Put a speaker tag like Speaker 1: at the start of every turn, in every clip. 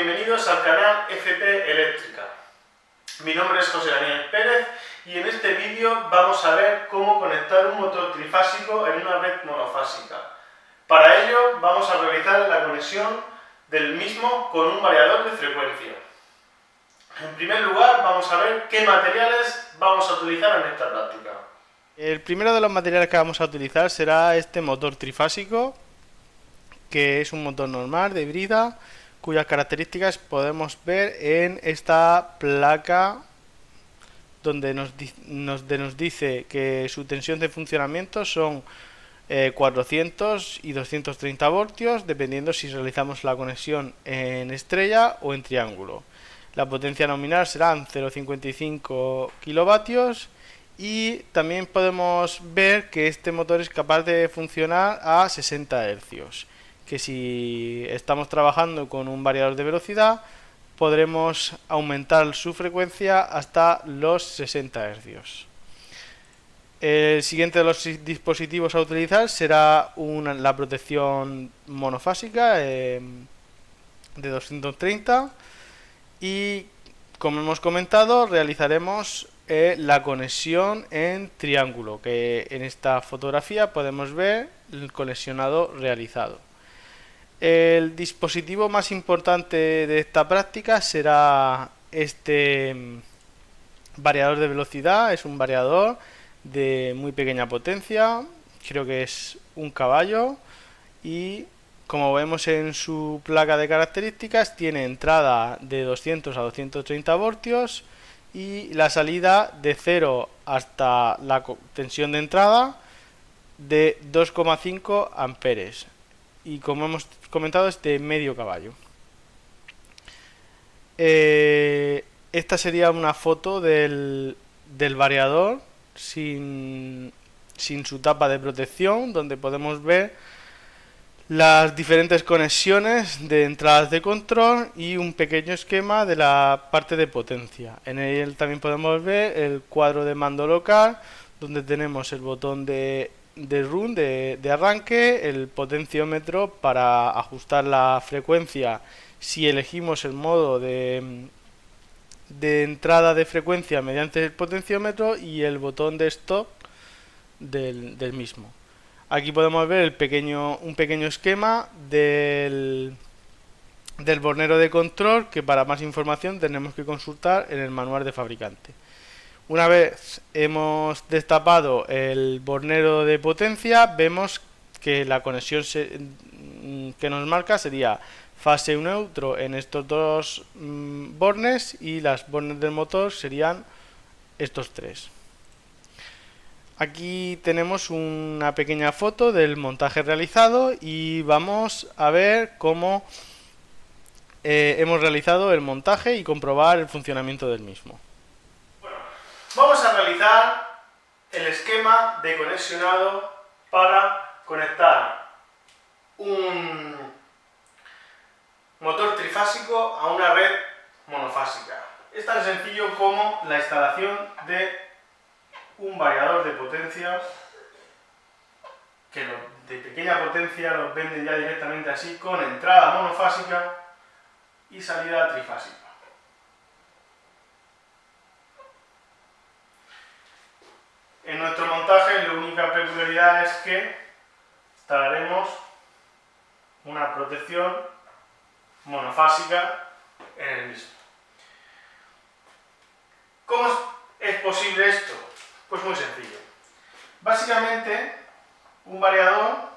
Speaker 1: bienvenidos al canal FP Eléctrica. Mi nombre es José Daniel Pérez y en este vídeo vamos a ver cómo conectar un motor trifásico en una red monofásica. Para ello vamos a realizar la conexión del mismo con un variador de frecuencia. En primer lugar vamos a ver qué materiales vamos a utilizar en esta práctica.
Speaker 2: El primero de los materiales que vamos a utilizar será este motor trifásico, que es un motor normal de brida, cuyas características podemos ver en esta placa donde nos dice que su tensión de funcionamiento son 400 y 230 voltios, dependiendo si realizamos la conexión en estrella o en triángulo. La potencia nominal serán 0,55 kilovatios y también podemos ver que este motor es capaz de funcionar a 60 hercios, que si estamos trabajando con un variador de velocidad podremos aumentar su frecuencia hasta los 60 hercios. El siguiente de los dispositivos a utilizar será la protección monofásica de 230 y, como hemos comentado, realizaremos la conexión en triángulo, que en esta fotografía podemos ver el conexionado realizado. El dispositivo más importante de esta práctica será este variador de velocidad. Es un variador de muy pequeña potencia, creo que es un caballo, y como vemos en su placa de características tiene entrada de 200 a 230 voltios y la salida de 0 hasta la tensión de entrada de 2,5 amperes, y como hemos comentado es de medio caballo. Esta sería una foto del variador sin su tapa de protección, donde podemos ver las diferentes conexiones de entradas de control y un pequeño esquema de la parte de potencia. En él también podemos ver el cuadro de mando local, donde tenemos el botón de run, de arranque, el potenciómetro para ajustar la frecuencia si elegimos el modo de entrada de frecuencia mediante el potenciómetro, y el botón de stop del mismo. Aquí podemos ver un pequeño esquema del bornero de control, que para más información tenemos que consultar en el manual de fabricante. Una vez hemos destapado el bornero de potencia, vemos que la conexión que nos marca sería fase neutro en estos dos bornes, y las bornes del motor serían estos tres. Aquí tenemos una pequeña foto del montaje realizado y vamos a ver cómo hemos realizado el montaje y comprobar el funcionamiento del mismo.
Speaker 1: Bueno, vamos a realizar el esquema de conexionado para conectar un motor trifásico a una red monofásica. Es tan sencillo como la instalación de un variador de potencia, que de pequeña potencia los venden ya directamente así, con entrada monofásica y salida trifásica. En nuestro montaje la única peculiaridad es que instalaremos una protección monofásica en el mismo. ¿Cómo es posible esto? Pues muy sencillo. Básicamente, un variador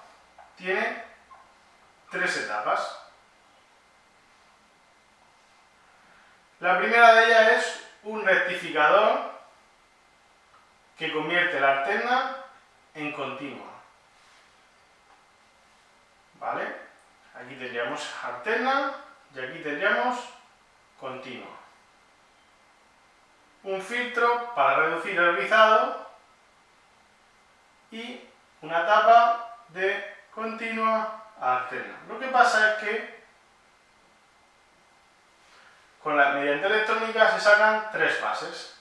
Speaker 1: tiene tres etapas. La primera de ellas es un rectificador que convierte la alterna en continua. ¿Vale? Aquí tendríamos alterna y aquí tendríamos continua. Un filtro para reducir el rizado y una tapa de continua a alterna. Lo que pasa es que mediante electrónica se sacan tres fases,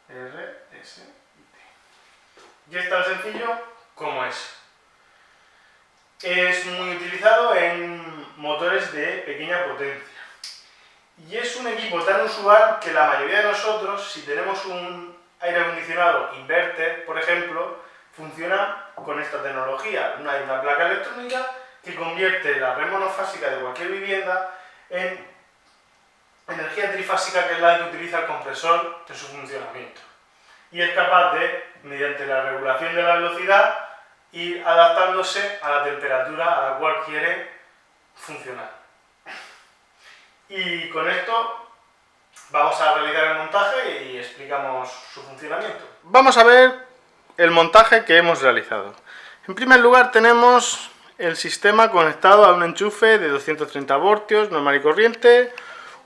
Speaker 1: R, S y T. Y es tan sencillo como es. Es muy utilizado en motores de pequeña potencia. Y es un equipo tan usual que la mayoría de nosotros, si tenemos un aire acondicionado inverter, por ejemplo, funciona con esta tecnología. Hay una placa electrónica que convierte la red monofásica de cualquier vivienda en energía trifásica, que es la que utiliza el compresor en su funcionamiento. Y es capaz de, mediante la regulación de la velocidad, ir adaptándose a la temperatura a la cual quiere funcionar. Y con esto vamos a realizar el montaje y explicamos su funcionamiento. Vamos a ver el montaje que hemos realizado. En primer lugar tenemos el sistema conectado a un enchufe de 230 voltios normal y corriente,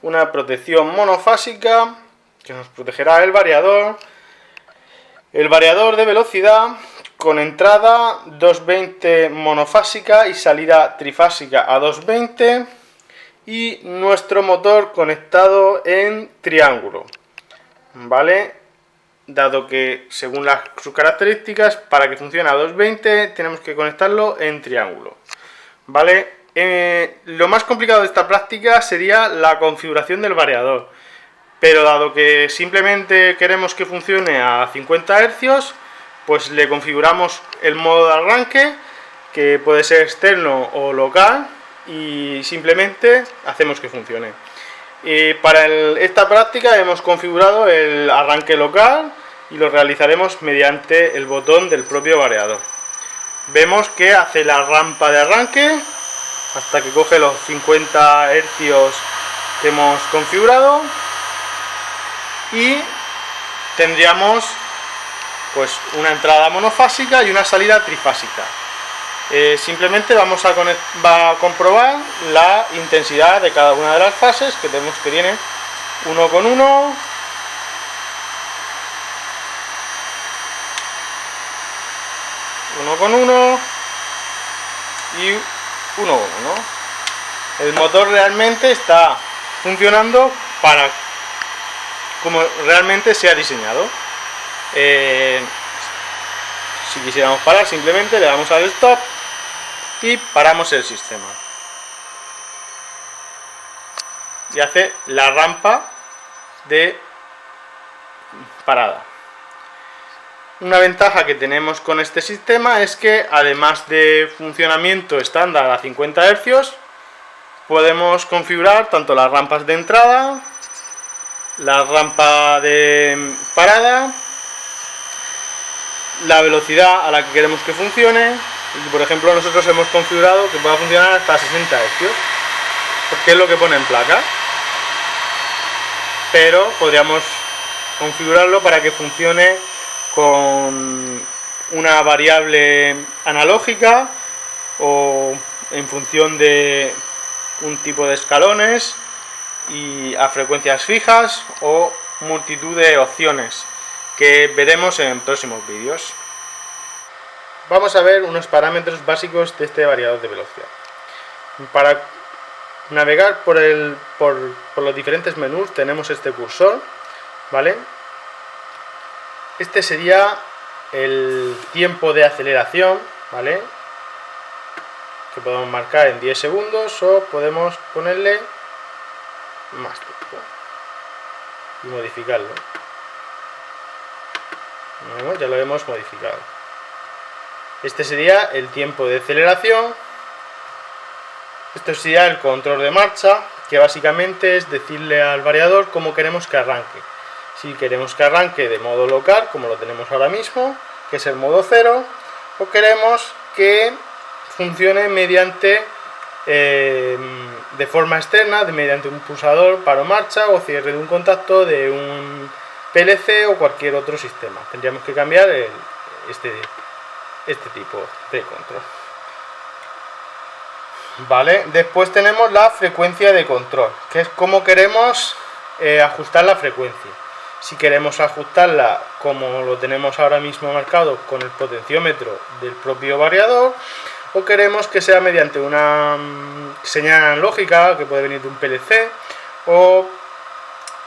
Speaker 1: una protección monofásica que nos protegerá el variador de velocidad con entrada 220 monofásica y salida trifásica a 220, y nuestro motor conectado en triángulo, ¿vale? Dado que según sus características, para que funcione a 220 tenemos que conectarlo en triángulo, ¿vale? Lo más complicado de esta práctica sería la configuración del variador, pero dado que simplemente queremos que funcione a 50 Hz, pues le configuramos el modo de arranque, que puede ser externo o local, y simplemente hacemos que funcione. Para esta práctica hemos configurado el arranque local y lo realizaremos mediante el botón del propio variador. Vemos que hace la rampa de arranque hasta que coge los 50 Hz que hemos configurado, y tendríamos pues una entrada monofásica y una salida trifásica. Simplemente vamos a comprobar la intensidad de cada una de las fases, que tenemos que tiene 1,1, 1,1 y 1,1, ¿no? El motor realmente está funcionando para como realmente se ha diseñado. Si quisiéramos parar, simplemente le damos al stop y paramos el sistema. Y hace la rampa de parada. Una ventaja que tenemos con este sistema es que, además de funcionamiento estándar a 50 Hz, podemos configurar tanto las rampas de entrada, la rampa de parada, la velocidad a la que queremos que funcione. Y, por ejemplo, nosotros hemos configurado que pueda funcionar hasta 60 Hz, porque es lo que pone en placa, pero podríamos configurarlo para que funcione con una variable analógica o en función de un tipo de escalones y a frecuencias fijas, o multitud de opciones que veremos en próximos vídeos. Vamos a ver unos parámetros básicos de este variador de velocidad. Para navegar por los diferentes menús tenemos este cursor, ¿vale? Este sería el tiempo de aceleración, ¿vale? Que podemos marcar en 10 segundos o podemos ponerle más tiempo y modificarlo. Bueno, ya lo hemos modificado. Este sería el tiempo de aceleración. Esto sería el control de marcha, que básicamente es decirle al variador cómo queremos que arranque. Si queremos que arranque de modo local, como lo tenemos ahora mismo, que es el modo 0, o queremos que funcione mediante de forma externa, mediante un pulsador paro marcha o cierre de un contacto de un PLC o cualquier otro sistema. Tendríamos que cambiar este tipo de control. Vale, después tenemos la frecuencia de control, que es cómo queremos ajustar la frecuencia. Si queremos ajustarla como lo tenemos ahora mismo marcado con el potenciómetro del propio variador, o queremos que sea mediante una señal analógica que puede venir de un PLC, o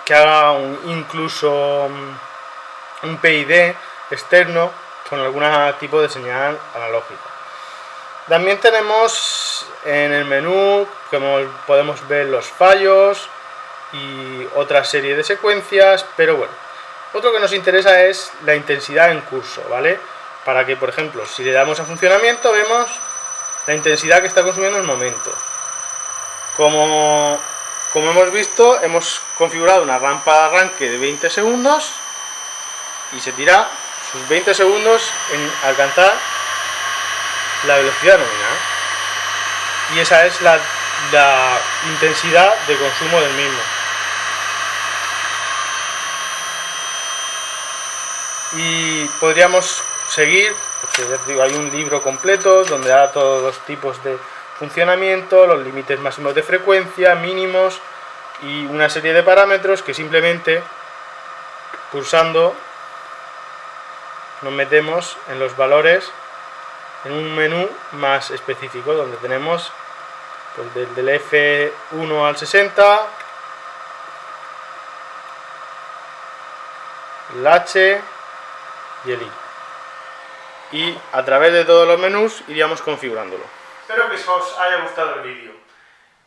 Speaker 1: que haga incluso un PID externo con algún tipo de señal analógica. También tenemos en el menú, como podemos ver, los fallos,
Speaker 2: y otra serie de secuencias, pero bueno, otro que nos interesa es la intensidad en curso, ¿vale? Para que, por ejemplo, si le damos a funcionamiento, vemos la intensidad que está consumiendo el momento. Como hemos visto, hemos configurado una rampa de arranque de 20 segundos y se tira sus 20 segundos en alcanzar la velocidad nominal. Y esa es la intensidad de consumo del mismo. Y podríamos seguir, porque ya digo, hay un libro completo donde da todos los tipos de funcionamiento, los límites máximos de frecuencia, mínimos y una serie de parámetros que simplemente pulsando nos metemos en los valores en un menú más específico donde tenemos pues, del F1 al 60, el H y el I. Y a través de todos los menús iríamos configurándolo.
Speaker 1: Espero que os haya gustado el vídeo.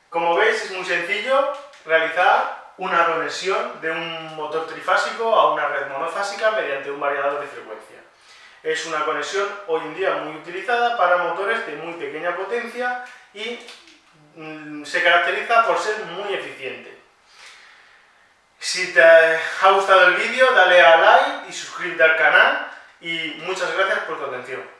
Speaker 1: Como veis, es muy sencillo realizar una conexión de un motor trifásico a una red monofásica mediante un variador de frecuencia. Es una conexión hoy en día muy utilizada para motores de muy pequeña potencia y se caracteriza por ser muy eficiente. Si te ha gustado el vídeo, dale a like y suscríbete al canal y muchas gracias por tu atención.